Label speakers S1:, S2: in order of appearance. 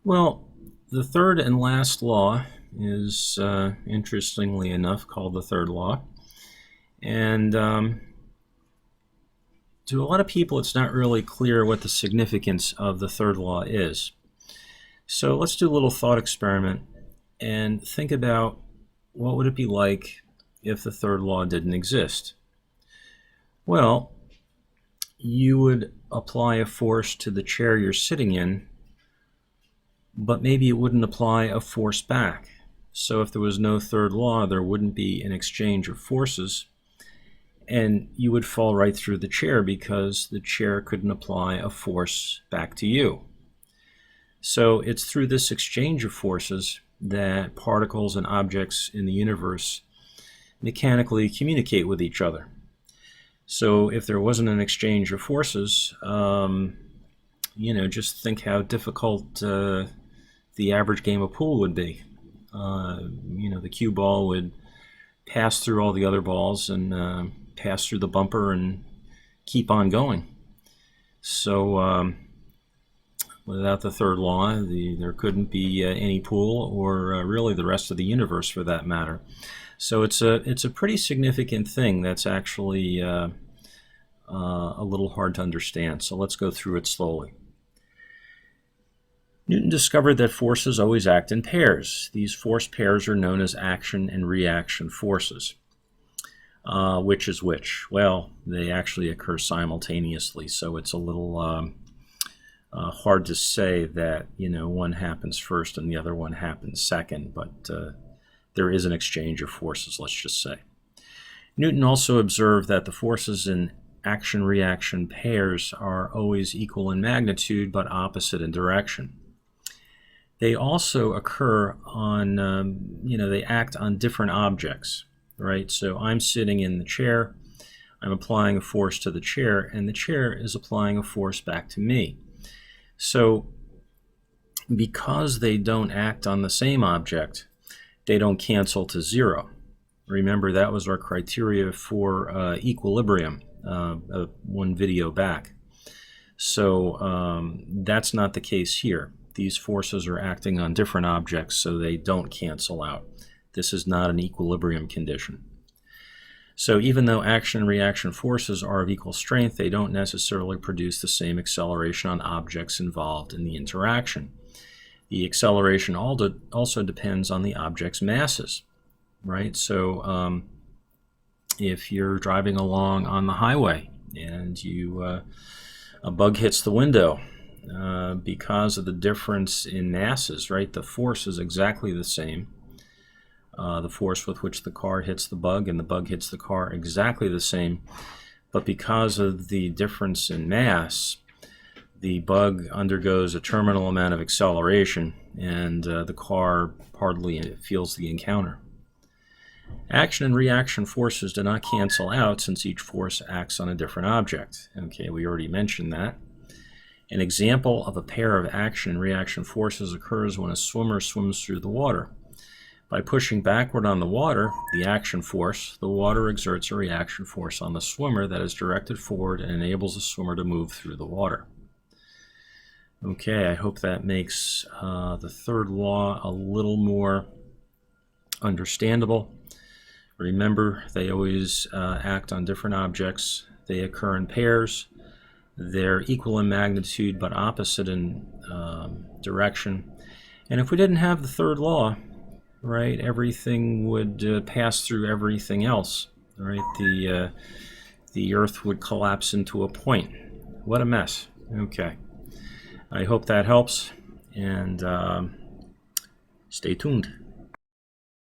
S1: Well, the third and last law is, interestingly enough, called the third law. And to a lot of people, it's not really clear what the significance of the third law is. So let's do a little thought experiment and think about what would it be like if the third law didn't exist. Well, you would apply a force to the chair you're sitting in, but maybe it wouldn't apply a force back. So if there was no third law, there wouldn't be an exchange of forces, and you would fall right through the chair because the chair couldn't apply a force back to you. So it's through this exchange of forces that particles and objects in the universe mechanically communicate with each other. So if there wasn't an exchange of forces, just think how difficult the average game of pool would be. The cue ball would pass through all the other balls and pass through the bumper and keep on going. So without the third law, there couldn't be any pool, or really the rest of the universe for that matter. So it's a pretty significant thing that's actually a little hard to understand. So let's go through it slowly. Newton discovered that forces always act in pairs. These force pairs are known as action and reaction forces. Which is which? Well, they actually occur simultaneously, so it's a little hard to say that one happens first and the other one happens second, but there is an exchange of forces, let's just say. Newton also observed that the forces in action-reaction pairs are always equal in magnitude but opposite in direction. They also occur on, they act on different objects, right? So I'm sitting in the chair, I'm applying a force to the chair, and the chair is applying a force back to me. So because they don't act on the same object, they don't cancel to zero. Remember, that was our criteria for equilibrium one video back. So that's not the case here. These forces are acting on different objects, so they don't cancel out. This is not an equilibrium condition. So even though action and reaction forces are of equal strength, they don't necessarily produce the same acceleration on objects involved in the interaction. The acceleration also depends on the object's masses, right? So if you're driving along on the highway and a bug hits the window, because of the difference in masses, right? The force is exactly the same. The force with which the car hits the bug and the bug hits the car exactly the same. But because of the difference in mass, the bug undergoes a terminal amount of acceleration, and the car hardly feels the encounter. Action and reaction forces do not cancel out since each force acts on a different object. Okay, we already mentioned that. An example of a pair of action and reaction forces occurs when a swimmer swims through the water. By pushing backward on the water, the action force, the water exerts a reaction force on the swimmer that is directed forward and enables the swimmer to move through the water. Okay, I hope that makes the third law a little more understandable. Remember, they always act on different objects. They occur in pairs. They're equal in magnitude but opposite in direction. And if we didn't have the third law, right, everything would pass through everything else, right? The Earth would collapse into a point. What a mess. Okay. I hope that helps, and stay tuned.